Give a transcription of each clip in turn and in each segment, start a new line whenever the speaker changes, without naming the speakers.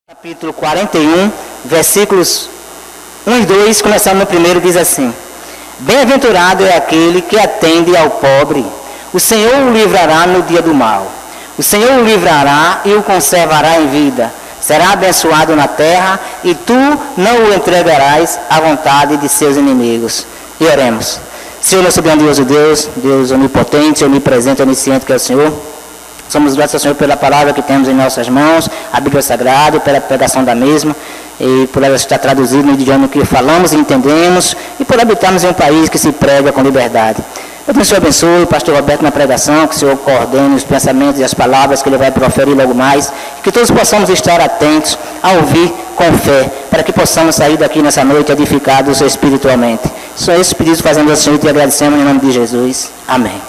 Capítulo 41, versículos 1 e 2, começando no primeiro, diz assim: Bem-aventurado é aquele que atende ao pobre, o Senhor o livrará no dia do mal. O Senhor o livrará e o conservará em vida. Será abençoado na terra e tu não o entregarás à vontade de seus inimigos. E oremos. Senhor, nosso grandioso Deus, Deus onipotente, onipresente, onisciente que é o Senhor. Somos gratos ao Senhor pela palavra que temos em nossas mãos, a Bíblia Sagrada, pela pregação da mesma, e por ela estar traduzida no idioma que falamos e entendemos, e por habitarmos em um país que se prega com liberdade. Eu que o Senhor abençoe o pastor Roberto na pregação, que o Senhor coordene os pensamentos e as palavras que ele vai proferir logo mais, e que todos possamos estar atentos a ouvir com fé, para que possamos sair daqui nessa noite edificados espiritualmente. Só esses pedidos fazendo ao Senhor e te agradecemos em nome de Jesus. Amém.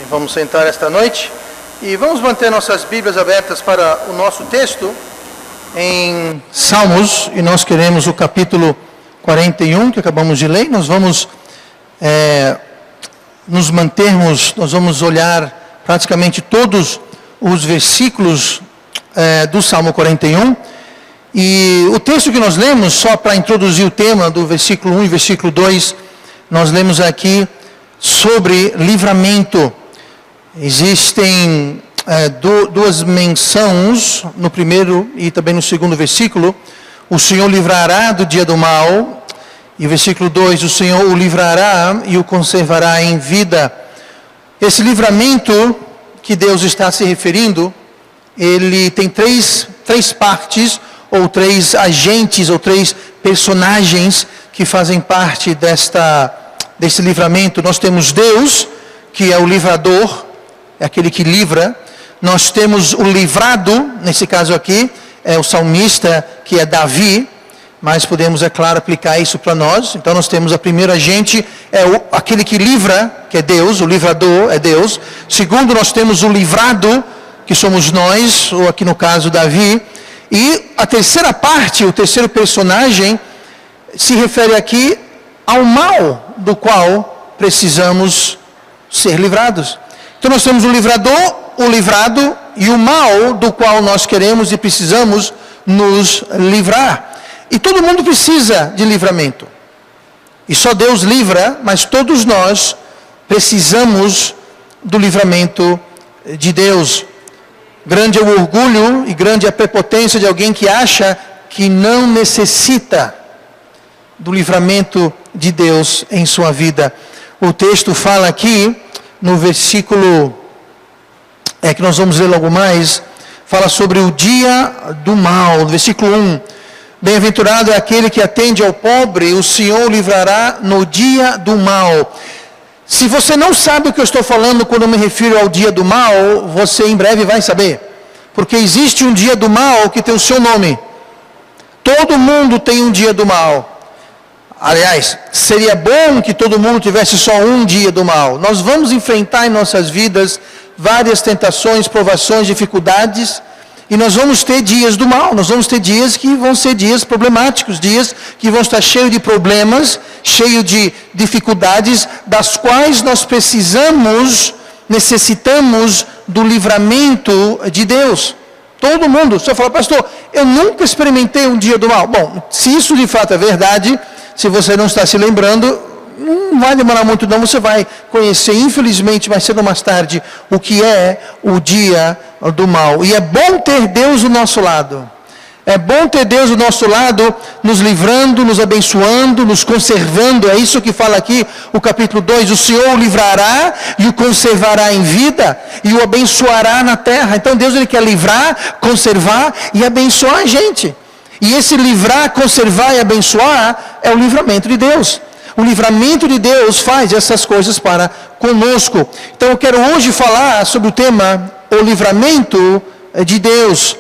Vamos sentar esta noite e vamos manter nossas Bíblias abertas para o nosso texto em Salmos, e nós queremos o capítulo 41 que acabamos de ler. Nós vamos nós vamos olhar praticamente todos os versículos do Salmo 41, e o texto que nós lemos, só para introduzir o tema do versículo 1 e versículo 2, nós lemos aqui sobre livramento. Existem duas menções no primeiro e também no segundo versículo. O Senhor livrará do dia do mal. E versículo 2, o Senhor o livrará e o conservará em vida. Esse livramento que Deus está se referindo, ele tem três partes, ou três agentes, ou três personagens que fazem parte desse livramento. Nós temos Deus, que é o livrador, é aquele que livra. Nós temos o livrado, nesse caso aqui, é o salmista, que é Davi, mas podemos, é claro, aplicar isso para nós. Então nós temos a primeira agente, aquele que livra, que é Deus, o livrador é Deus. Segundo, nós temos o livrado, que somos nós, ou aqui no caso Davi. E a terceira parte, o terceiro personagem, se refere aqui ao mal do qual precisamos ser livrados. Então nós temos o livrador, o livrado e o mal do qual nós queremos e precisamos nos livrar. E todo mundo precisa de livramento. E só Deus livra, mas todos nós precisamos do livramento de Deus. Grande é o orgulho e grande é a prepotência de alguém que acha que não necessita do livramento de Deus em sua vida. O texto fala aqui, no versículo que nós vamos ler logo mais, fala sobre o dia do mal. No versículo 1, Bem-aventurado é aquele que atende ao pobre, o Senhor o livrará no dia do mal. Se você não sabe o que eu estou falando quando eu me refiro ao dia do mal, você em breve vai saber. Porque existe um dia do mal que tem o seu nome. Todo mundo tem um dia do mal. Aliás, seria bom que todo mundo tivesse só um dia do mal. Nós vamos enfrentar em nossas vidas várias tentações, provações, dificuldades, e nós vamos ter dias do mal. Nós vamos ter dias que vão ser dias problemáticos, dias que vão estar cheios de problemas, cheios de dificuldades, das quais nós necessitamos do livramento de Deus. Todo mundo. Você fala, pastor, eu nunca experimentei um dia do mal. Bom, se isso de fato é verdade, se você não está se lembrando, não vai demorar muito não, você vai conhecer, infelizmente, mais cedo ou mais tarde, o que é o dia do mal. E é bom ter Deus do nosso lado. É bom ter Deus do nosso lado, nos livrando, nos abençoando, nos conservando. É isso que fala aqui o capítulo 2. O Senhor o livrará e o conservará em vida e o abençoará na terra. Então Deus, Ele quer livrar, conservar e abençoar a gente. E esse livrar, conservar e abençoar é o livramento de Deus. O livramento de Deus faz essas coisas para conosco. Então eu quero hoje falar sobre o tema, o livramento de Deus.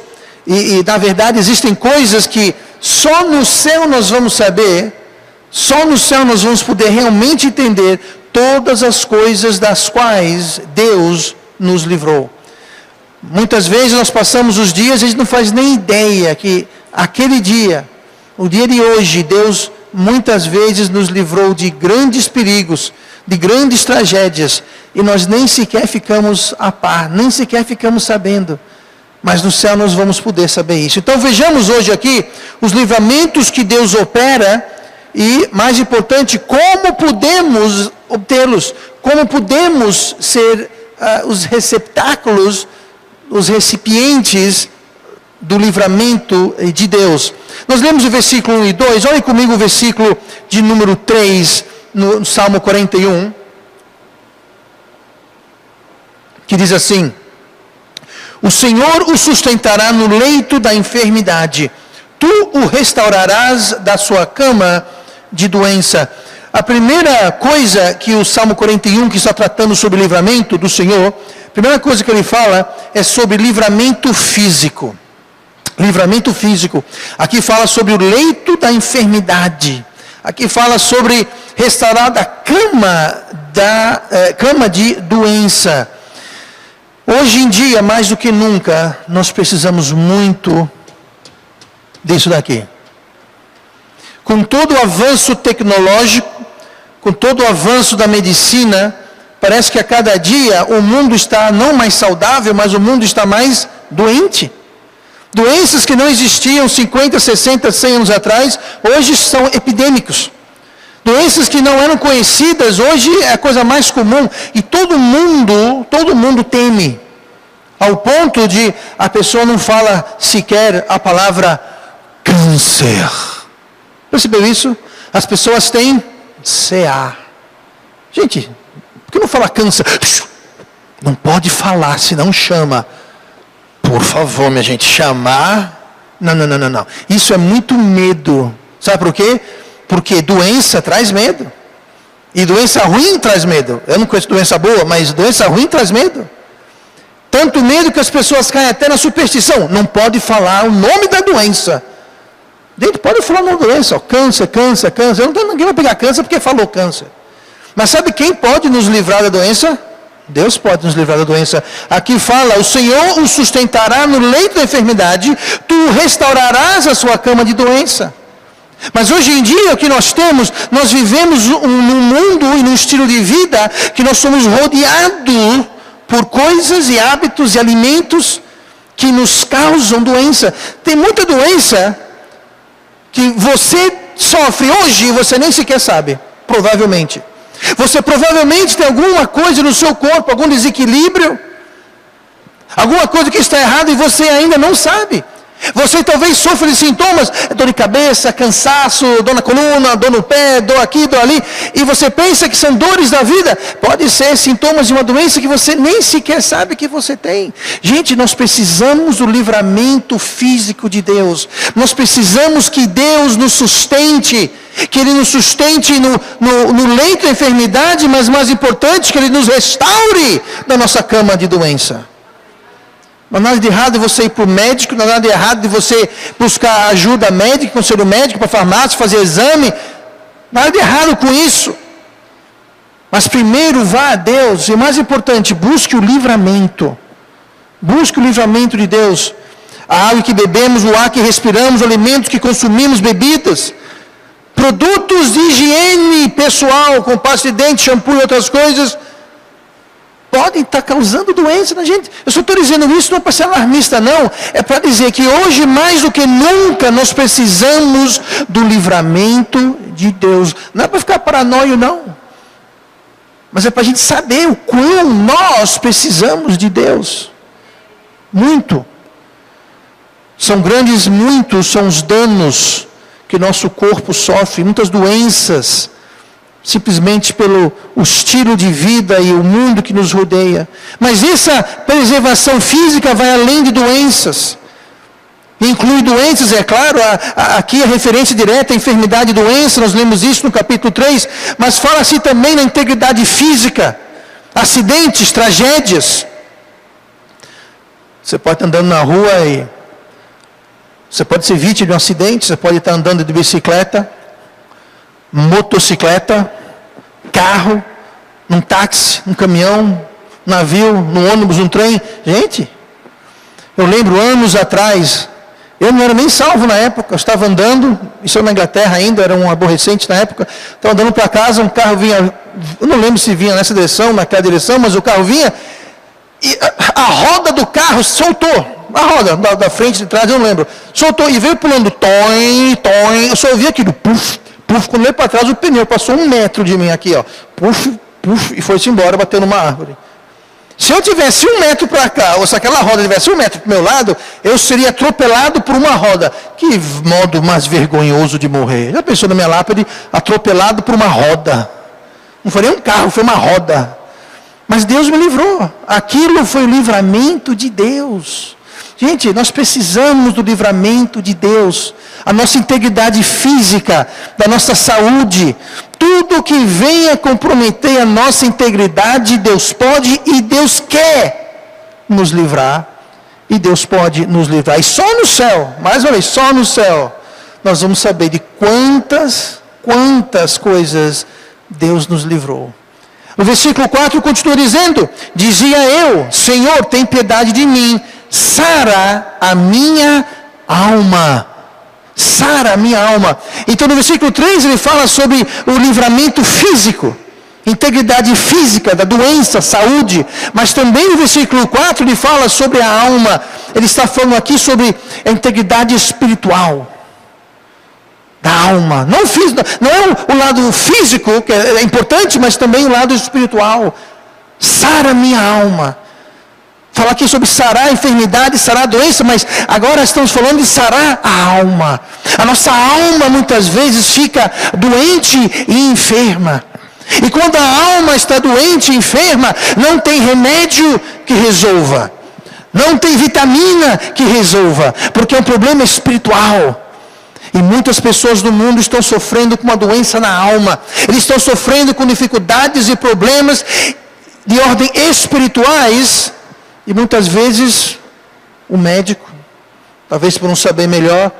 E na verdade existem coisas que só no céu nós vamos saber, só no céu nós vamos poder realmente entender todas as coisas das quais Deus nos livrou. Muitas vezes nós passamos os dias e a gente não faz nem ideia que aquele dia, o dia de hoje, Deus muitas vezes nos livrou de grandes perigos, de grandes tragédias, e nós nem sequer ficamos a par, nem sequer ficamos sabendo. Mas no céu nós vamos poder saber isso. Então vejamos hoje aqui os livramentos que Deus opera e, mais importante, como podemos obtê-los, como podemos ser os receptáculos, os recipientes do livramento de Deus. Nós lemos o versículo 1 e 2, olhem comigo o versículo de número 3, no Salmo 41, que diz assim: o Senhor o sustentará no leito da enfermidade, tu o restaurarás da sua cama de doença. A primeira coisa que o Salmo 41, que está tratando sobre livramento do Senhor, a primeira coisa que ele fala é sobre livramento físico. Livramento físico. Aqui fala sobre o leito da enfermidade. Aqui fala sobre restaurar da cama de doença. Hoje em dia, mais do que nunca, nós precisamos muito disso daqui. Com todo o avanço tecnológico, com todo o avanço da medicina, parece que a cada dia o mundo está não mais saudável, mas o mundo está mais doente. Doenças que não existiam 50, 60, 100 anos atrás, hoje são epidêmicos. Doenças que não eram conhecidas, hoje é a coisa mais comum. E todo mundo teme. Ao ponto de a pessoa não fala sequer a palavra câncer. Percebeu isso? As pessoas têm CA. Gente, por que não fala câncer? Não pode falar, senão chama. Por favor, minha gente, chamar... Não. Isso é muito medo. Sabe por quê? Porque doença traz medo. E doença ruim traz medo. Eu não conheço doença boa, mas doença ruim traz medo. Tanto medo que as pessoas caem até na superstição. Não pode falar o nome da doença. Gente, pode falar uma doença. Ó, câncer. Ninguém vai pegar câncer porque falou câncer. Mas sabe quem pode nos livrar da doença? Deus pode nos livrar da doença. Aqui fala: o Senhor o sustentará no leito da enfermidade, tu restaurarás a sua cama de doença. Mas hoje em dia o que nós temos, nós vivemos num mundo e num estilo de vida que nós somos rodeados por coisas e hábitos e alimentos que nos causam doença. Tem muita doença que você sofre hoje e você nem sequer sabe, provavelmente. Você provavelmente tem alguma coisa no seu corpo, algum desequilíbrio, alguma coisa que está errada e você ainda não sabe. Você talvez sofra de sintomas, dor de cabeça, cansaço, dor na coluna, dor no pé, dor aqui, dor ali, e você pensa que são dores da vida. Pode ser sintomas de uma doença que você nem sequer sabe que você tem. Gente, nós precisamos do livramento físico de Deus. Nós precisamos que Deus nos sustente, que Ele nos sustente no leito da enfermidade, mas mais importante, que Ele nos restaure da nossa cama de doença. Não há nada de errado de você ir para o médico, não há nada de errado de você buscar ajuda médica, conselho médico, para a farmácia, fazer exame. Nada de errado com isso. Mas primeiro vá a Deus, e mais importante, busque o livramento. Busque o livramento de Deus. A água que bebemos, o ar que respiramos, o alimento que consumimos, bebidas, produtos de higiene pessoal, com pasta de dente, shampoo e outras coisas, podem estar causando doença na gente. Eu só estou dizendo isso não é para ser alarmista, não. É para dizer que hoje, mais do que nunca, nós precisamos do livramento de Deus. Não é para ficar paranoio, não. Mas é para a gente saber o quão nós precisamos de Deus. Muito. Muitos são os danos que nosso corpo sofre, muitas doenças, simplesmente pelo estilo de vida e o mundo que nos rodeia. Mas essa preservação física vai além de doenças. Inclui doenças, é claro, aqui a referência direta à enfermidade e doença, nós lemos isso no capítulo 3, mas fala-se também na integridade física, acidentes, tragédias. Você pode estar andando na rua e você pode ser vítima de um acidente, você pode estar andando de bicicleta, motocicleta, carro, num táxi, num caminhão, navio, num ônibus, num trem. Gente, eu lembro anos atrás, eu não era nem salvo na época, eu estava andando, isso na Inglaterra ainda, era um aborrecente na época, estava andando para casa, um carro vinha eu não lembro se vinha nessa direção, naquela direção, mas o carro vinha, e a roda do carro soltou. A roda da frente, de trás, eu não lembro. Soltou e veio pulando, toim, toim. Eu só ouvi aquilo, puf, puf. Quando veio para trás, o pneu passou 1 metro de mim aqui, ó. Puf, puf, e foi-se embora, bateu numa árvore. Se eu tivesse 1 metro para cá, ou se aquela roda tivesse 1 metro para o meu lado, eu seria atropelado por uma roda. Que modo mais vergonhoso de morrer. Já pensou na minha lápide, atropelado por uma roda? Não foi nem um carro, foi uma roda. Mas Deus me livrou. Aquilo foi o livramento de Deus. Gente, nós precisamos do livramento de Deus. A nossa integridade física, da nossa saúde, tudo que venha comprometer a nossa integridade, Deus pode e Deus quer nos livrar. E Deus pode nos livrar. E só no céu, mais uma vez, só no céu, nós vamos saber de quantas coisas Deus nos livrou. No versículo 4 continua dizendo: dizia eu, Senhor, tem piedade de mim, sara a minha alma. Sara a minha alma. Então no versículo 3 ele fala sobre o livramento físico, integridade física, da doença, saúde. Mas também no versículo 4 ele fala sobre a alma. Ele está falando aqui sobre a integridade espiritual da alma. Não é o lado físico, que é importante, mas também o lado espiritual. Sara a minha alma. Fala aqui sobre sarar a enfermidade, sarar a doença, mas agora estamos falando de sarar a alma. A nossa alma muitas vezes fica doente e enferma. E quando a alma está doente e enferma, não tem remédio que resolva. Não tem vitamina que resolva, porque é um problema espiritual. E muitas pessoas no mundo estão sofrendo com uma doença na alma. Eles estão sofrendo com dificuldades e problemas de ordem espirituais. E muitas vezes o médico, talvez por não saber melhor,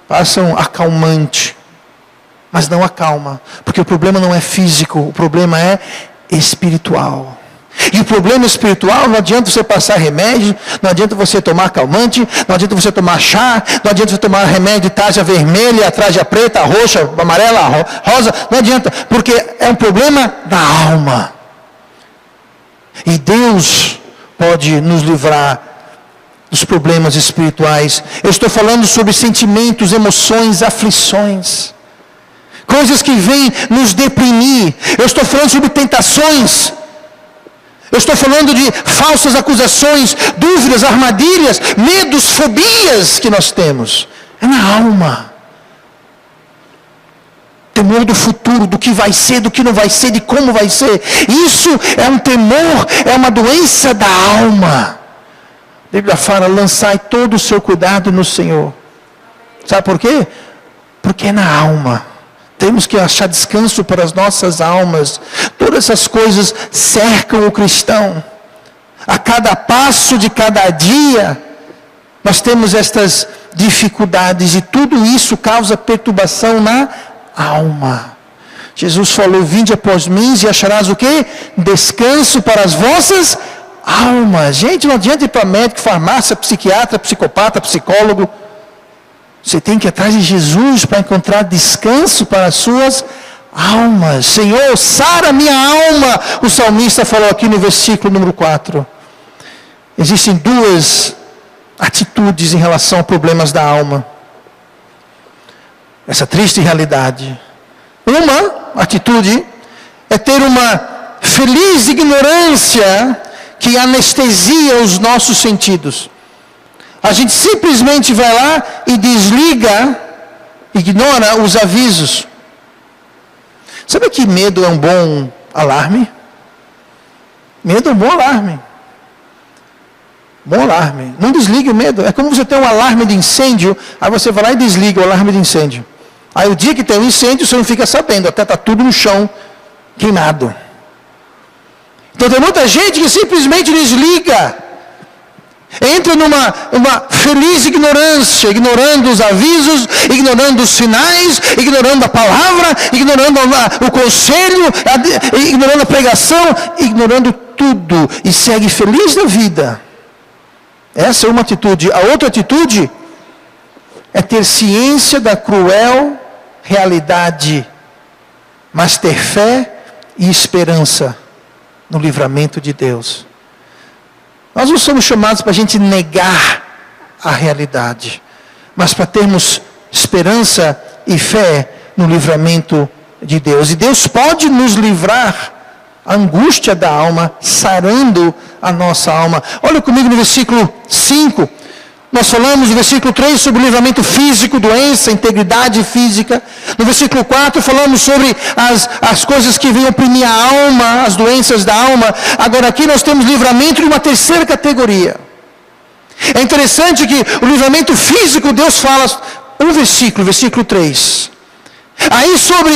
passa um acalmante. Mas não acalma. Porque o problema não é físico, o problema é espiritual. E o problema espiritual, não adianta você passar remédio, não adianta você tomar calmante, não adianta você tomar chá, não adianta você tomar remédio de tarja vermelha, tarja preta, roxa, amarela, rosa, não adianta, porque é um problema da alma. E Deus pode nos livrar dos problemas espirituais. Eu estou falando sobre sentimentos, emoções, aflições, coisas que vêm nos deprimir. Eu estou falando sobre tentações. Eu estou falando de falsas acusações, dúvidas, armadilhas, medos, fobias que nós temos. É na alma. Temor do futuro, do que vai ser, do que não vai ser, de como vai ser. Isso é um temor, é uma doença da alma. A Bíblia fala: lançai todo o seu cuidado no Senhor. Sabe por quê? Porque é na alma. Temos que achar descanso para as nossas almas. Todas essas coisas cercam o cristão. A cada passo de cada dia, nós temos estas dificuldades. E tudo isso causa perturbação na alma. Jesus falou: vinde após mim e acharás o quê? Descanso para as vossas almas. Gente, não adianta ir para médico, farmácia, psiquiatra, psicopata, psicólogo. Você tem que ir atrás de Jesus para encontrar descanso para as suas almas. Senhor, sara minha alma. O salmista falou aqui no versículo número 4. Existem duas atitudes em relação a problemas da alma. Essa triste realidade. Uma atitude é ter uma feliz ignorância que anestesia os nossos sentidos. A gente simplesmente vai lá e desliga, ignora os avisos. Sabe que medo é um bom alarme? Medo é um bom alarme. Bom alarme. Não desligue o medo. É como você tem um alarme de incêndio, aí você vai lá e desliga o alarme de incêndio. Aí o dia que tem um incêndio, você não fica sabendo, até está tudo no chão, queimado. Então tem muita gente que simplesmente desliga. Entra numa feliz ignorância, ignorando os avisos, ignorando os sinais, ignorando a palavra, ignorando o conselho, ignorando a pregação, ignorando tudo, e segue feliz na vida. Essa é uma atitude. A outra atitude é ter ciência da cruel realidade, mas ter fé e esperança no livramento de Deus. Nós não somos chamados para a gente negar a realidade, mas para termos esperança e fé no livramento de Deus. E Deus pode nos livrar a angústia da alma, sarando a nossa alma. Olha comigo no versículo 5. Nós falamos no versículo 3 sobre o livramento físico, doença, integridade física. No versículo 4 falamos sobre as coisas que vêm oprimir a alma, as doenças da alma. Agora aqui nós temos livramento de uma terceira categoria. É interessante que o livramento físico, Deus fala versículo 3. Aí sobre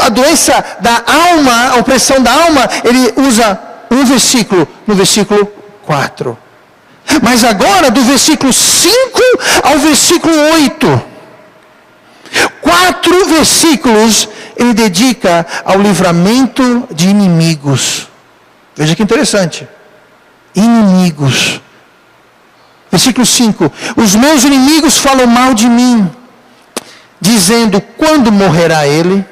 a doença da alma, a opressão da alma, ele usa um versículo, no versículo 4. Mas agora, do versículo 5 ao versículo 8, 4 versículos ele dedica ao livramento de inimigos. Veja que interessante. Inimigos. Versículo 5. Os meus inimigos falam mal de mim, dizendo: quando morrerá ele?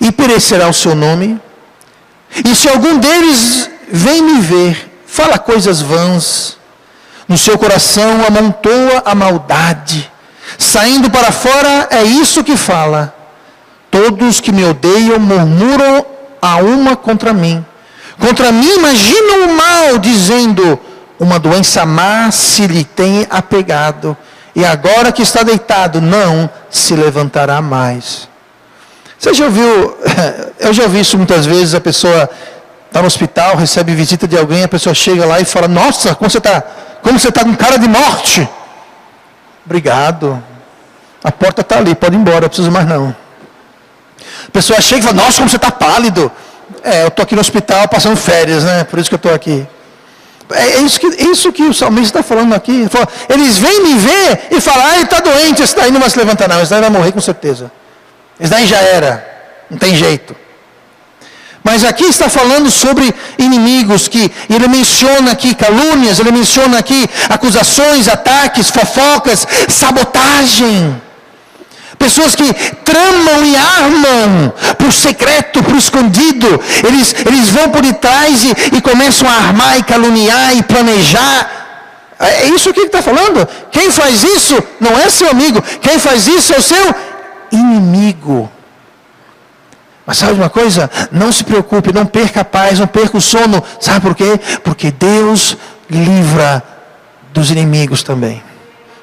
E perecerá o seu nome? E se algum deles vem me ver, fala coisas vãs, no seu coração amontoa a maldade, saindo para fora é isso que fala. Todos que me odeiam murmuram a uma contra mim imaginam o mal, dizendo: uma doença má se lhe tem apegado, e agora que está deitado não se levantará mais. Você já ouviu, eu já ouvi isso muitas vezes, a pessoa está no hospital, recebe visita de alguém, a pessoa chega lá e fala: nossa, como você está com cara de morte? Obrigado, a porta está ali, pode ir embora, não preciso mais não. A pessoa chega e fala: nossa, como você está pálido. Eu estou aqui no hospital passando férias, né? Por isso que eu estou aqui. É isso que o salmista está falando aqui. Ele fala, eles vêm me ver e falam: ele está doente, esse daí não vai se levantar não, esse daí vai morrer com certeza. Esse daí já era, não tem jeito. Mas aqui está falando sobre inimigos, que ele menciona aqui calúnias, ele menciona aqui acusações, ataques, fofocas, sabotagem. Pessoas que tramam e armam para o secreto, para o escondido. Eles vão por detrás e começam a armar e caluniar e planejar. É isso que ele está falando. Quem faz isso não é seu amigo. Quem faz isso é o seu inimigo. Mas sabe uma coisa? Não se preocupe, não perca a paz, não perca o sono. Sabe por quê? Porque Deus livra dos inimigos também.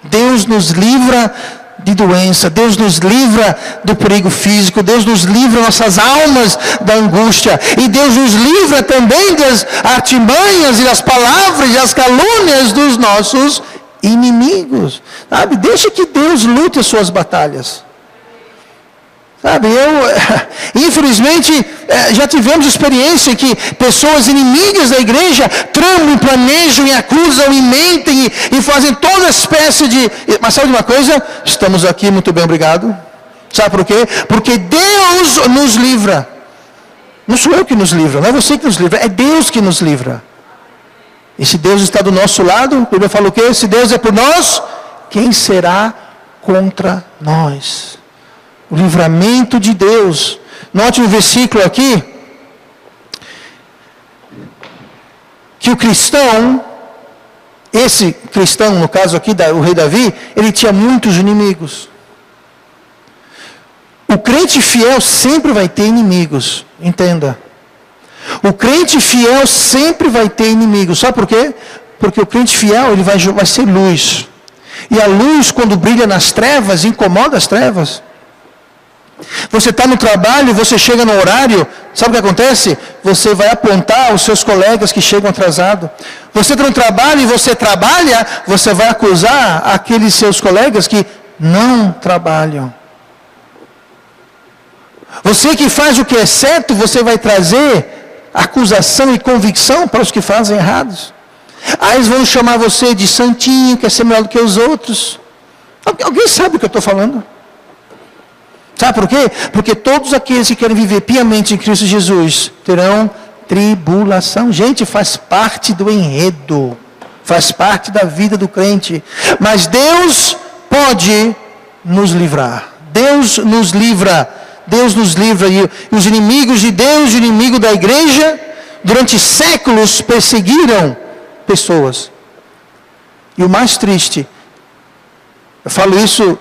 Deus nos livra de doença, Deus nos livra do perigo físico, Deus nos livra nossas almas da angústia, e Deus nos livra também das artimanhas e das palavras e das calúnias dos nossos inimigos. Sabe? Deixa que Deus lute as suas batalhas. Sabe, infelizmente, já tivemos experiência que pessoas inimigas da igreja tramam, planejam e acusam e mentem e fazem toda espécie de... Mas sabe de uma coisa? Estamos aqui, muito bem, obrigado. Sabe por quê? Porque Deus nos livra. Não sou eu que nos livra, não é você que nos livra, é Deus que nos livra. E se Deus está do nosso lado, a Bíblia fala o quê? Se Deus é por nós, quem será contra nós? O livramento de Deus. Note o versículo aqui, que o cristão, esse cristão, no caso aqui, o rei Davi, ele tinha muitos inimigos. O crente fiel sempre vai ter inimigos, entenda. O crente fiel sempre vai ter inimigos. Sabe por quê? Porque o crente fiel, ele vai ser luz. E a luz, quando brilha nas trevas, incomoda as trevas. Você está no trabalho, você chega no horário, sabe o que acontece? Você vai apontar os seus colegas que chegam atrasados. Você está no trabalho e você trabalha, você vai acusar aqueles seus colegas que não trabalham. Você que faz o que é certo, você vai trazer acusação e convicção para os que fazem errados. Aí eles vão chamar você de santinho, quer ser melhor do que os outros. Alguém sabe o que eu estou falando? Sabe por quê? Porque todos aqueles que querem viver piamente em Cristo Jesus terão tribulação. Gente, faz parte do enredo, faz parte da vida do crente. Mas Deus pode nos livrar. Deus nos livra Deus nos livra. E os inimigos de Deus, o inimigo da igreja, durante séculos perseguiram pessoas. E o mais triste, eu falo isso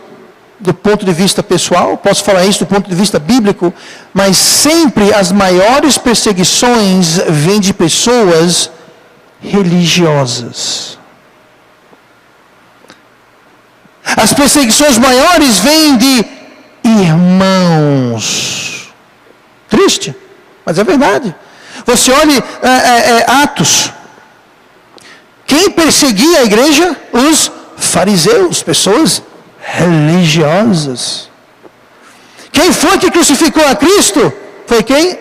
do ponto de vista pessoal, posso falar isso do ponto de vista bíblico, mas sempre as maiores perseguições vêm de pessoas religiosas. As perseguições maiores vêm de irmãos. Triste, mas é verdade. Você olhe Atos. Quem perseguia a igreja? Os fariseus, pessoas religiosas. Quem foi que crucificou a Cristo? Foi quem?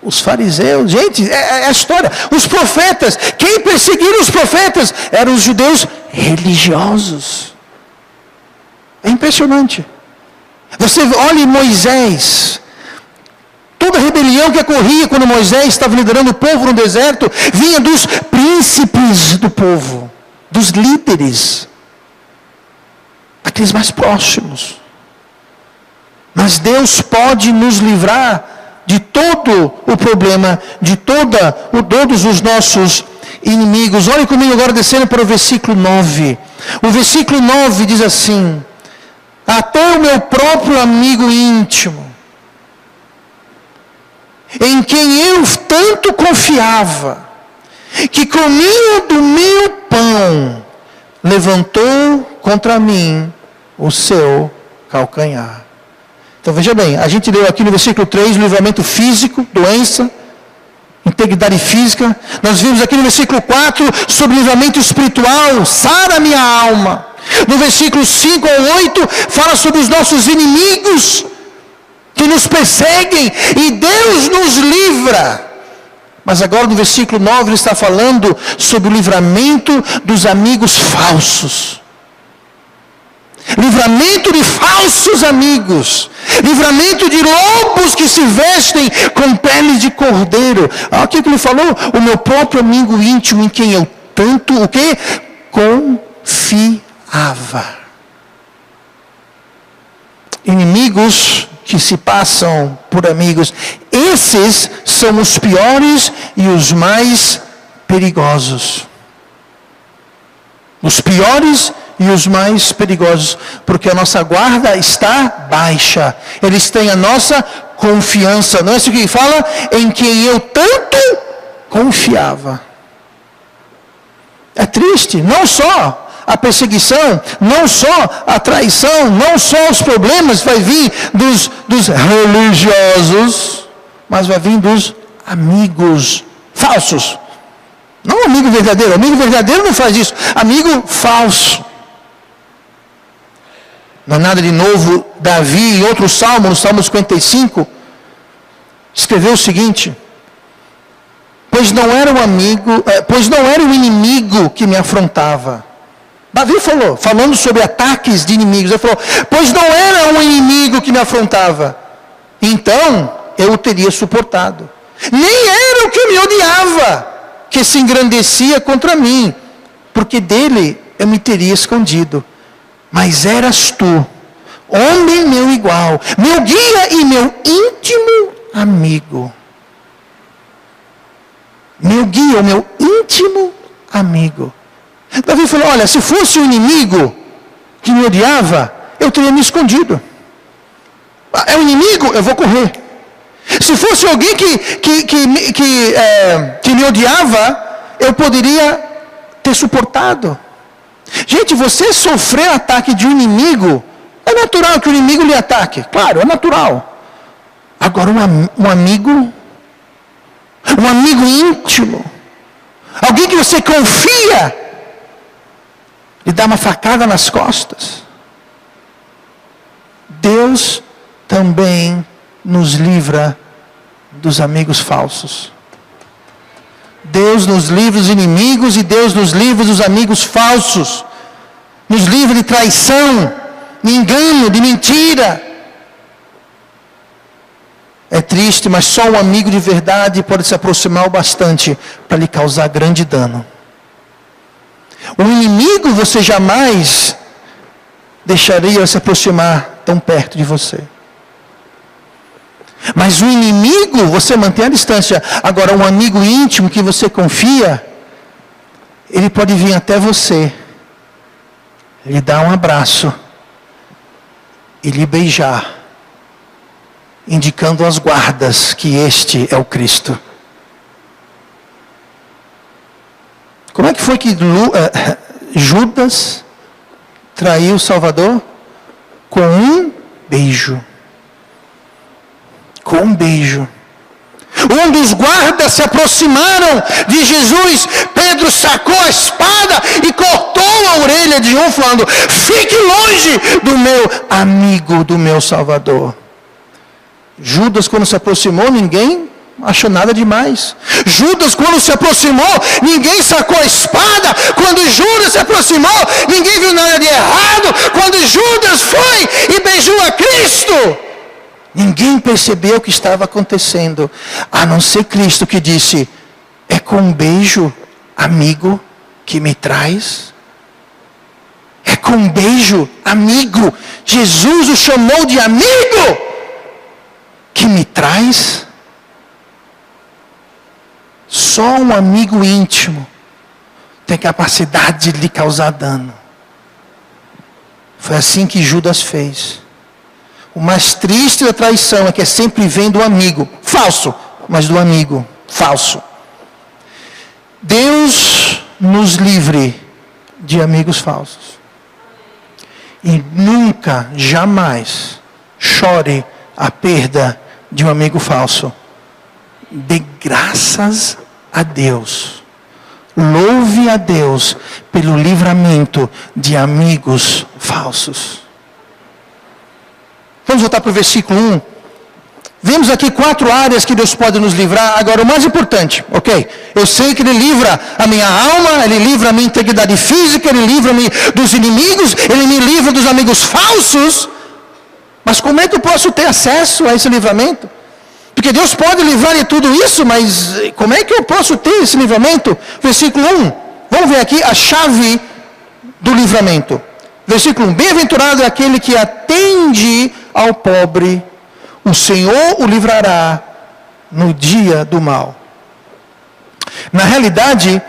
Os fariseus. Gente, é a história. Os profetas. Quem perseguiram os profetas? Eram os judeus religiosos. É impressionante. Você olha Moisés. Toda a rebelião que ocorria quando Moisés estava liderando o povo no deserto, vinha dos príncipes do povo, dos líderes, aqueles mais próximos. Mas Deus pode nos livrar de todo o problema, de todos os nossos inimigos. Olhe comigo agora descendo para o versículo 9. O versículo 9 diz assim: até o meu próprio amigo íntimo, em quem eu tanto confiava, que comia do meu pão, levantou contra mim o seu calcanhar. Então veja bem, a gente leu aqui no versículo 3, livramento físico, doença, integridade física. Nós vimos aqui no versículo 4, sobre livramento espiritual, sara a minha alma. No versículo 5 ao 8, fala sobre os nossos inimigos, que nos perseguem, e Deus nos livra. Mas agora no versículo 9 ele está falando sobre o livramento dos amigos falsos. Livramento de falsos amigos. Livramento de lobos que se vestem com peles de cordeiro. Olha o que ele falou: o meu próprio amigo íntimo, em quem eu tanto, o quê? Confiava. Inimigos que se passam por amigos. Esses são os piores e os mais perigosos. Os piores e os mais perigosos, porque a nossa guarda está baixa. Eles têm a nossa confiança. Não é isso que ele fala? Em quem eu tanto confiava. É triste, não só a perseguição, não só a traição, não só os problemas vai vir dos religiosos, mas vai vir dos amigos falsos. Não amigo verdadeiro não faz isso, amigo falso. Não é nada de novo. Davi, em outro salmo, no Salmo 55, escreveu o seguinte: pois não era o inimigo que me afrontava. Davi falou, falando sobre ataques de inimigos, ele falou: pois não era um inimigo que me afrontava, então eu o teria suportado. Nem era o que me odiava, que se engrandecia contra mim, porque dele eu me teria escondido. Mas eras tu, homem meu igual, meu guia e meu íntimo amigo. Meu guia, o meu íntimo amigo. Davi falou: olha, se fosse um inimigo que me odiava, eu teria me escondido. É um inimigo, eu vou correr. Se fosse alguém que me odiava, eu poderia ter suportado. Gente, você sofrer ataque de um inimigo, é natural que o inimigo lhe ataque. Claro, é natural. Agora um amigo íntimo, alguém que você confia, lhe dá uma facada nas costas. Deus também nos livra dos amigos falsos. Deus nos livra dos inimigos e Deus nos livra dos amigos falsos. Nos livra de traição, de engano, de mentira. É triste, mas só um amigo de verdade pode se aproximar o bastante para lhe causar grande dano. O inimigo você jamais deixaria se aproximar tão perto de você. Mas o inimigo, você mantém a distância. Agora, um amigo íntimo que você confia, ele pode vir até você, lhe dar um abraço e lhe beijar, indicando às guardas que este é o Cristo. Como é que foi que Judas traiu o Salvador? Com um beijo. Com um beijo. Um dos guardas se aproximaram de Jesus. Pedro sacou a espada e cortou a orelha de um, falando: fique longe do meu amigo, do meu Salvador. Judas, quando se aproximou, ninguém achou nada demais. Judas, quando se aproximou, ninguém sacou a espada. Quando Judas se aproximou, ninguém viu nada de errado. Quando Judas foi e beijou a Cristo, ninguém percebeu o que estava acontecendo, a não ser Cristo, que disse: é com um beijo, amigo, que me traz? É com um beijo, amigo, Jesus o chamou de amigo, que me traz? Só um amigo íntimo tem capacidade de lhe causar dano. Foi assim que Judas fez. O mais triste da traição é que sempre vem do amigo falso, mas do amigo falso. Deus nos livre de amigos falsos. E nunca, jamais chore a perda de um amigo falso. Dê graças a Deus. Louve a Deus pelo livramento de amigos falsos. Vamos voltar para o versículo 1. Vimos aqui 4 áreas que Deus pode nos livrar. Agora, o mais importante, ok? Eu sei que Ele livra a minha alma, Ele livra a minha integridade física, Ele livra-me dos inimigos, Ele me livra dos amigos falsos. Mas como é que eu posso ter acesso a esse livramento? Porque Deus pode livrar de tudo isso, mas como é que eu posso ter esse livramento? Versículo 1. Vamos ver aqui a chave do livramento. Versículo 1. Bem-aventurado é aquele que atende ao pobre, o Senhor o livrará no dia do mal. Na realidade,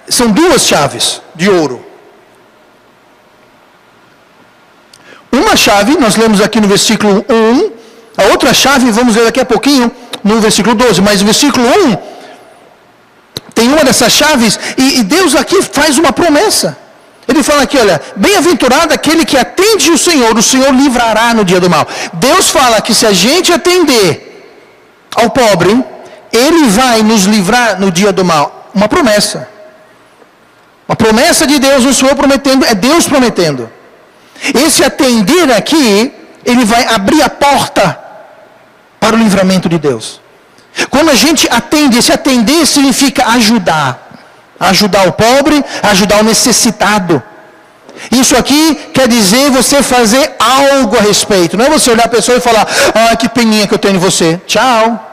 são 2 chaves de ouro. Uma chave, nós lemos aqui no versículo 1, a outra chave, vamos ver daqui a pouquinho, no versículo 12, mas o versículo 1, tem uma dessas chaves, e Deus aqui faz uma promessa. Ele fala aqui, olha, bem-aventurado aquele que atende o Senhor livrará no dia do mal. Deus fala que se a gente atender ao pobre, Ele vai nos livrar no dia do mal. Uma promessa. Uma promessa de Deus, não sou eu prometendo, é Deus prometendo. Esse atender aqui, Ele vai abrir a porta para o livramento de Deus. Quando a gente atende, esse atender significa ajudar. Ajudar o pobre, ajudar o necessitado. Isso aqui quer dizer você fazer algo a respeito. Não é você olhar a pessoa e falar: ah, que peninha que eu tenho em você. Tchau.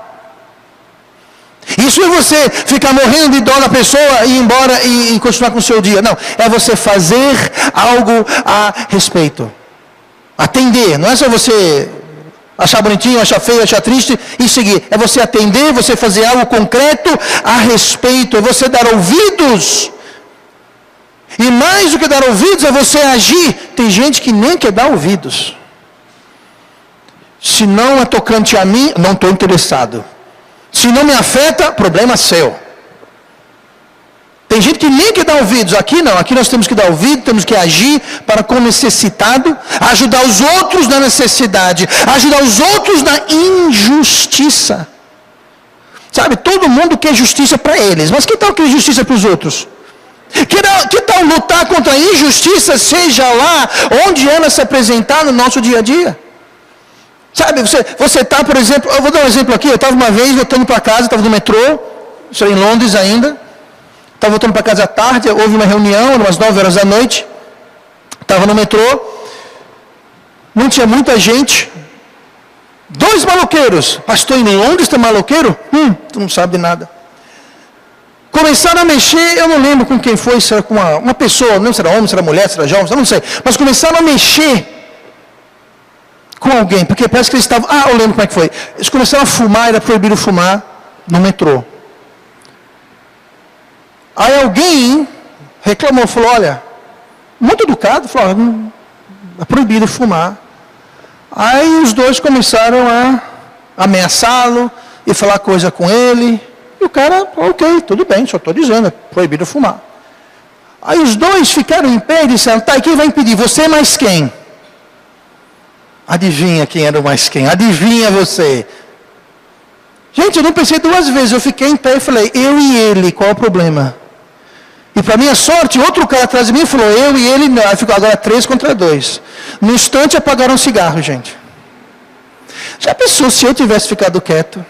Isso é você ficar morrendo de dó da pessoa e ir embora e continuar com o seu dia. Não, é você fazer algo a respeito. Atender, não é só você achar bonitinho, achar feio, achar triste e seguir. É você atender, você fazer algo concreto a respeito. É você dar ouvidos. E mais do que dar ouvidos, é você agir. Tem gente que nem quer dar ouvidos. Se não é tocante a mim, não estou interessado. Se não me afeta, problema seu. Tem gente que nem quer dar ouvidos. Aqui não, aqui nós temos que dar ouvido, temos que agir para com o necessitado, ajudar os outros na necessidade, ajudar os outros na injustiça. Sabe, todo mundo quer justiça para eles, mas que tal querer justiça para os outros? Que tal lutar contra a injustiça, seja lá onde ela se apresentar no nosso dia a dia? Sabe, você está, por exemplo, eu vou dar um exemplo aqui, eu estava uma vez voltando para casa, estava no metrô, isso era em Londres ainda, estava voltando para casa à tarde, houve uma reunião, umas 9 horas da noite, estava no metrô, não tinha muita gente, 2 maloqueiros, pastor, em Londres tem maloqueiro? Tu não sabe de nada. Começaram a mexer, eu não lembro com quem foi, se era com uma pessoa, não sei se era homem, se era mulher, se era jovem, eu não sei, mas começaram a mexer com com alguém, porque parece que eles estavam... eu lembro como é que foi. Eles começaram a fumar, era proibido fumar no metrô. Aí alguém reclamou, falou, olha, muito educado, falou, é proibido fumar. Aí os dois começaram a ameaçá-lo e falar coisa com ele. E o cara, ok, tudo bem, só estou dizendo, é proibido fumar. Aí os dois ficaram em pé e disseram, tá, e quem vai impedir? Você mais quem? Adivinha quem era o mais quem? Adivinha você? Gente, eu não pensei duas vezes, eu fiquei em pé e falei, eu e ele, qual o problema? E para minha sorte, outro cara atrás de mim falou, eu e ele, não. Aí ficou agora 3 contra 2. No instante apagaram um cigarro, gente. Já pensou se eu tivesse ficado quieto?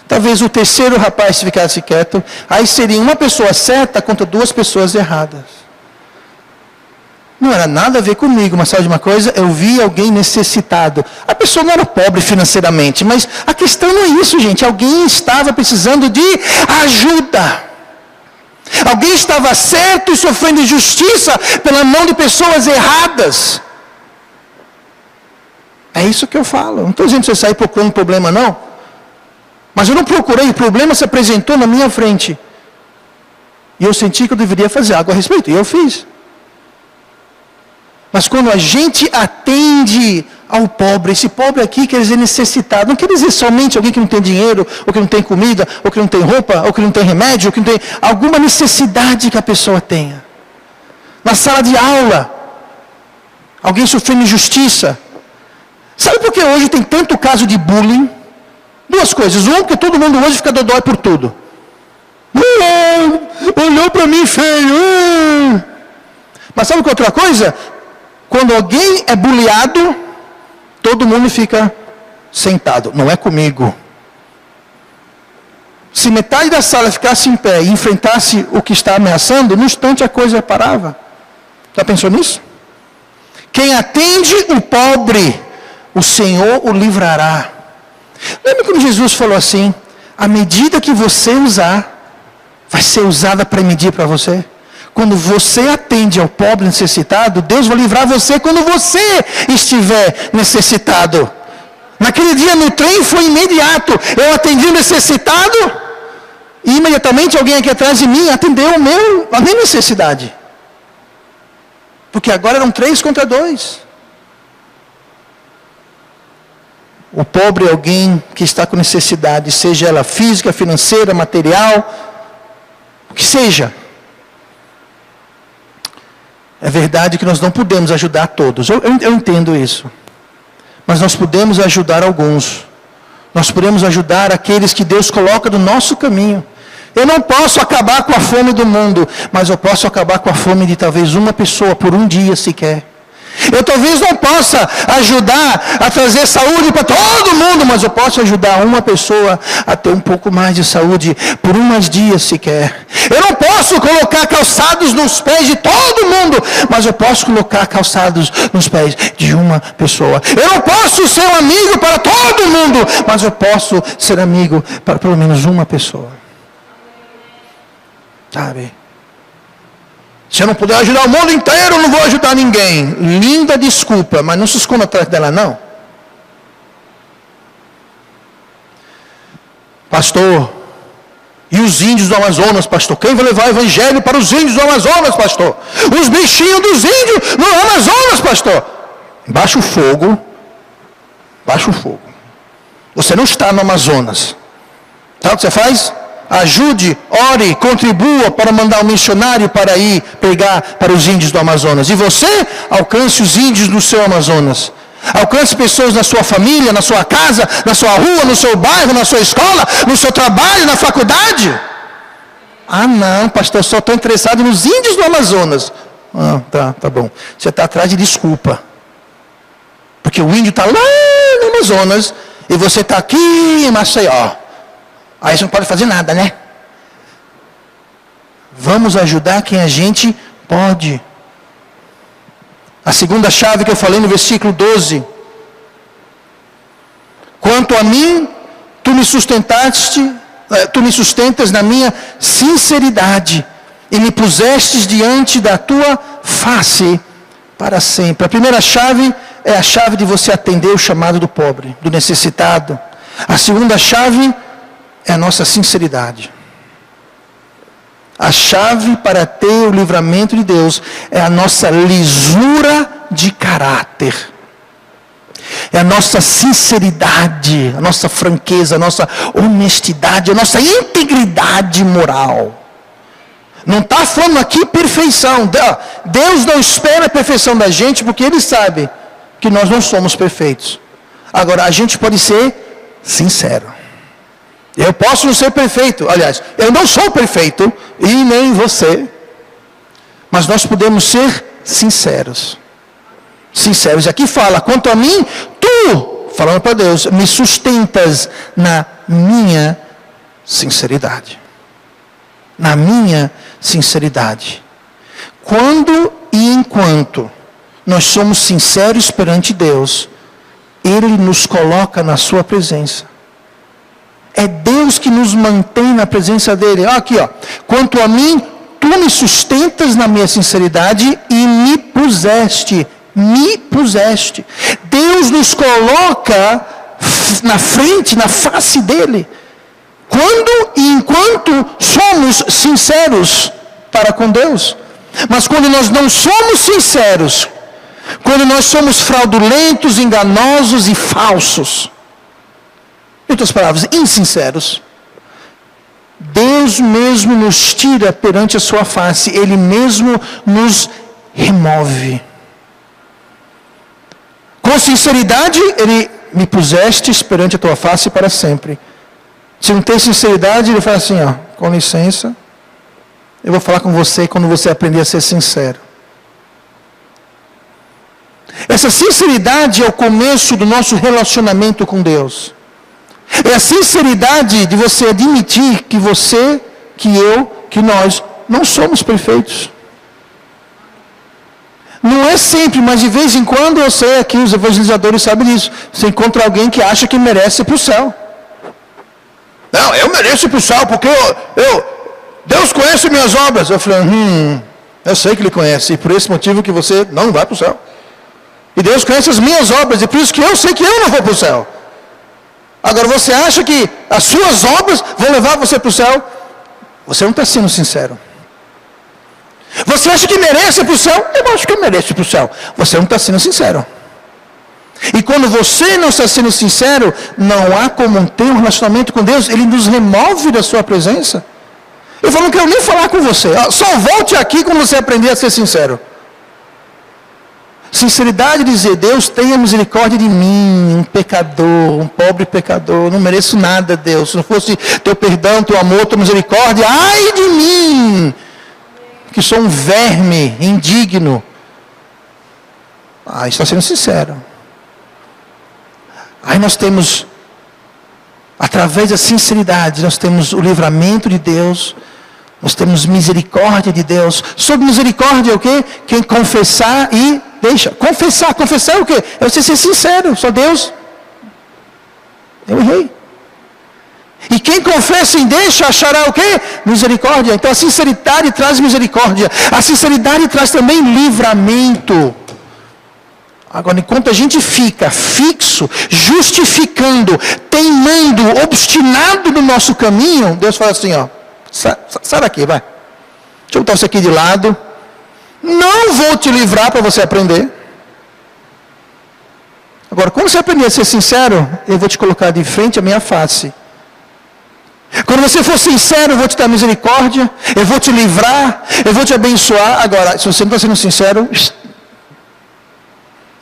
Talvez o terceiro rapaz ficasse quieto. Aí seria uma pessoa certa contra 2 pessoas erradas. Não era nada a ver comigo, mas sabe de uma coisa? Eu vi alguém necessitado. A pessoa não era pobre financeiramente, mas a questão não é isso, gente. Alguém estava precisando de ajuda. Alguém estava certo e sofrendo injustiça pela mão de pessoas erradas. É isso que eu falo. Não estou dizendo que você sair procurando problema, não. Mas eu não procurei, o problema se apresentou na minha frente. E eu senti que eu deveria fazer algo a respeito. E eu fiz. Mas quando a gente atende ao pobre, esse pobre aqui quer dizer necessitado, não quer dizer somente alguém que não tem dinheiro, ou que não tem comida, ou que não tem roupa, ou que não tem remédio, ou que não tem alguma necessidade que a pessoa tenha. Na sala de aula, alguém sofrendo injustiça. Sabe por que hoje tem tanto caso de bullying? 2 coisas. Porque todo mundo hoje fica dodói por tudo. Olhou para mim feio. Mas sabe que outra coisa? Quando alguém é bullyado, todo mundo fica sentado. Não é comigo. Se metade da sala ficasse em pé e enfrentasse o que está ameaçando, no instante a coisa parava. Já pensou nisso? Quem atende o pobre, o Senhor o livrará. Lembra quando Jesus falou assim, a medida que você usar, vai ser usada para medir para você? Quando você atende ao pobre necessitado, Deus vai livrar você quando você estiver necessitado. Naquele dia no trem foi imediato. Eu atendi o necessitado e imediatamente alguém aqui atrás de mim atendeu a minha necessidade. Porque agora eram 3 contra 2. O pobre é alguém que está com necessidade, seja ela física, financeira, material, o que seja. É verdade que nós não podemos ajudar todos. Eu entendo isso. Mas nós podemos ajudar alguns. Nós podemos ajudar aqueles que Deus coloca no nosso caminho. Eu não posso acabar com a fome do mundo, mas eu posso acabar com a fome de talvez uma pessoa por um dia sequer. Eu talvez não possa ajudar a trazer saúde para todo mundo, mas eu posso ajudar uma pessoa a ter um pouco mais de saúde por uns dias sequer. Eu não posso colocar calçados nos pés de todo mundo, mas eu posso colocar calçados nos pés de uma pessoa. Eu não posso ser um amigo para todo mundo, mas eu posso ser amigo para pelo menos uma pessoa. Sabe? Se eu não puder ajudar o mundo inteiro, eu não vou ajudar ninguém. Linda desculpa, mas não se esconda atrás dela, não. Pastor, e os índios do Amazonas, pastor? Quem vai levar o evangelho para os índios do Amazonas, pastor? Os bichinhos dos índios no Amazonas, pastor? Baixa o fogo. Baixa o fogo. Você não está no Amazonas. Sabe o que você faz? Ajude, ore, contribua para mandar um missionário para ir pregar para os índios do Amazonas. E você alcance os índios no seu Amazonas. Alcance pessoas na sua família, na sua casa, na sua rua, no seu bairro, na sua escola, no seu trabalho, na faculdade. Ah não, pastor, só estou interessado nos índios do Amazonas. Tá bom. Você está atrás de desculpa. Porque o índio está lá no Amazonas e você está aqui em Maceió. Aí você não pode fazer nada, né? Vamos ajudar quem a gente pode. A segunda chave que eu falei no versículo 12. Quanto a mim, tu me sustentas na minha sinceridade e me pusestes diante da tua face para sempre. A primeira chave é a chave de você atender o chamado do pobre, do necessitado. A segunda chave é a nossa sinceridade. A chave para ter o livramento de Deus é a nossa lisura de caráter. É a nossa sinceridade, a nossa franqueza, a nossa honestidade, a nossa integridade moral. Não está falando aqui perfeição. Deus não espera a perfeição da gente, porque Ele sabe que nós não somos perfeitos. Agora, a gente pode ser sincero. Eu posso não ser perfeito. Aliás, eu não sou perfeito, e nem você. Mas nós podemos ser sinceros. Sinceros. E aqui fala, quanto a mim, tu, falando para Deus, me sustentas na minha sinceridade. Na minha sinceridade. Quando e enquanto nós somos sinceros perante Deus, Ele nos coloca na sua presença. É Deus que nos mantém na presença dEle. Aqui, ó. Quanto a mim, tu me sustentas na minha sinceridade e me puseste. Me puseste. Deus nos coloca na frente, na face dEle. Quando e enquanto somos sinceros para com Deus. Mas quando nós não somos sinceros, quando nós somos fraudulentos, enganosos e falsos, em outras palavras, insinceros, Deus mesmo nos tira perante a sua face, Ele mesmo nos remove. Com sinceridade, Ele me pusestes perante a tua face para sempre. Se não tem sinceridade, Ele fala assim, ó, com licença, eu vou falar com você quando você aprender a ser sincero. Essa sinceridade é o começo do nosso relacionamento com Deus. É a sinceridade de você admitir que você, que eu, que nós não somos perfeitos. Não é sempre, mas de vez em quando eu sei aqui, os evangelizadores sabem disso. Você encontra alguém que acha que merece ir para o céu. Não, eu mereço ir para o céu porque Deus conhece minhas obras. Eu falei, eu sei que Ele conhece, e por esse motivo que você não vai para o céu. E Deus conhece as minhas obras, e por isso que eu sei que eu não vou para o céu. Agora você acha que as suas obras vão levar você para o céu? Você não está sendo sincero. Você acha que merece ir para o céu? Eu acho que eu mereço ir para o céu. Você não está sendo sincero. E quando você não está sendo sincero, não há como ter um relacionamento com Deus. Ele nos remove da sua presença. Eu falo, não quero nem falar com você. Só volte aqui quando você aprender a ser sincero. Sinceridade dizer, Deus tenha misericórdia de mim, um pecador, um pobre pecador, não mereço nada, Deus. Se não fosse teu perdão, teu amor, tua misericórdia, ai de mim, que sou um verme, indigno. Está sendo sincero. Aí nós temos, através da sinceridade, nós temos o livramento de Deus, nós temos misericórdia de Deus. Sobre misericórdia é o quê? Quem confessar e deixa. Confessar é o quê? É você ser sincero. Só Deus, eu errei. E quem confessa e deixa achará o quê? Misericórdia. Então a sinceridade traz misericórdia. A sinceridade traz também livramento. Agora, enquanto a gente fica fixo, justificando, teimando, obstinado no nosso caminho, Deus fala assim, ó, sai daqui, vai. Deixa eu botar você aqui de lado. Não vou te livrar para você aprender. Agora, quando você aprender a ser sincero, eu vou te colocar de frente à minha face. Quando você for sincero, eu vou te dar misericórdia, eu vou te livrar, eu vou te abençoar. Agora, se você não está sendo sincero,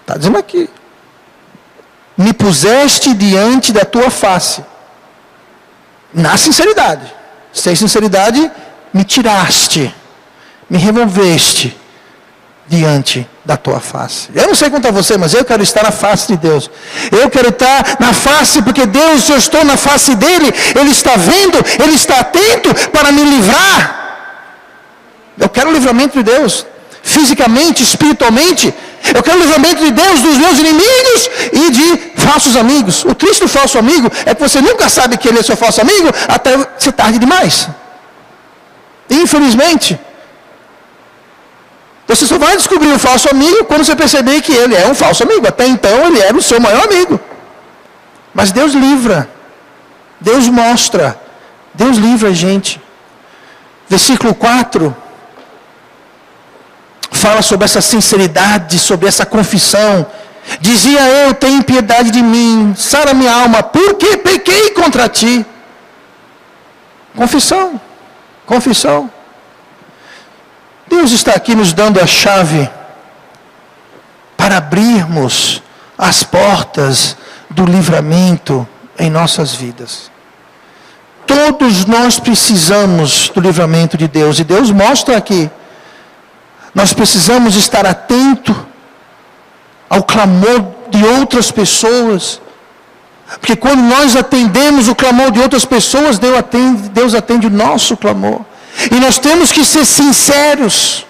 está dizendo aqui. Me puseste diante da tua face. Na sinceridade. Sem sinceridade, me tiraste. Me removeste diante da tua face. Eu não sei quanto a você, mas eu quero estar na face de Deus. Eu quero estar na face, porque Deus, se eu estou na face dEle, Ele está vendo, Ele está atento para me livrar. Eu quero o livramento de Deus, fisicamente, espiritualmente. Eu quero o livramento de Deus dos meus inimigos e de falsos amigos. O triste do falso amigo é que você nunca sabe que ele é seu falso amigo até ser tarde demais. Infelizmente. Você só vai descobrir um falso amigo quando você perceber que ele é um falso amigo. Até então ele era o seu maior amigo. Mas Deus livra. Deus mostra. Deus livra a gente. Versículo 4. Fala sobre essa sinceridade, sobre essa confissão. Dizia eu, tem piedade de mim, sara minha alma, porque pequei contra ti. Confissão. Confissão. Deus está aqui nos dando a chave para abrirmos as portas do livramento em nossas vidas. Todos nós precisamos do livramento de Deus, e Deus mostra aqui. Nós precisamos estar atento ao clamor de outras pessoas, porque quando nós atendemos o clamor de outras pessoas, Deus atende o nosso clamor. E nós temos que ser sinceros.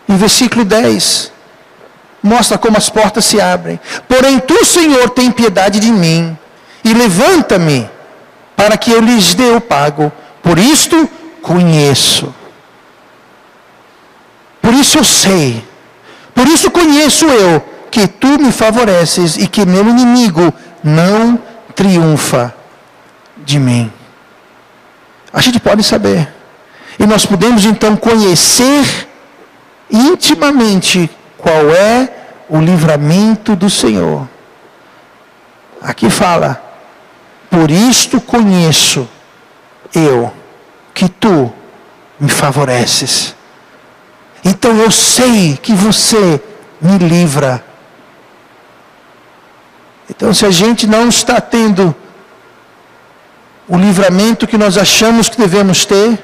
Em versículo 10, mostra como as portas se abrem. Porém tu, Senhor, tem piedade de mim, e levanta-me, para que eu lhes dê o pago. Por isto conheço. Por isso eu sei. Por isso conheço eu, que tu me favoreces, e que meu inimigo não triunfa de mim. A gente pode saber. E nós podemos então conhecer intimamente qual é o livramento do Senhor. Aqui fala, por isto conheço eu, que tu me favoreces. Então eu sei que você me livra. Então se a gente não está tendo o livramento que nós achamos que devemos ter,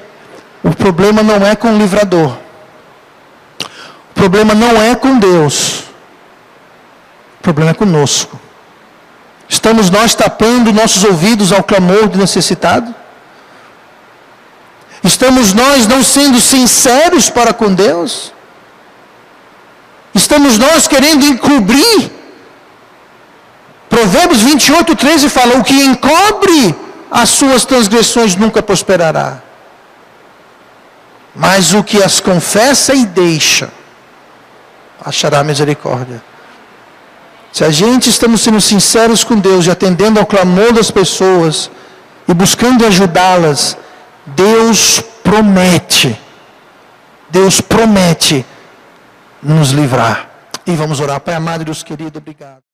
o problema não é com o livrador. O problema não é com Deus. O problema é conosco. Estamos nós tapando nossos ouvidos ao clamor do necessitado? Estamos nós não sendo sinceros para com Deus? Estamos nós querendo encobrir? Provérbios 28:13 fala, o que encobre as suas transgressões nunca prosperará. Mas o que as confessa e deixa, achará misericórdia. Se a gente estamos sendo sinceros com Deus e atendendo ao clamor das pessoas e buscando ajudá-las, Deus promete nos livrar. E vamos orar. Pai amado e Deus querido, obrigado.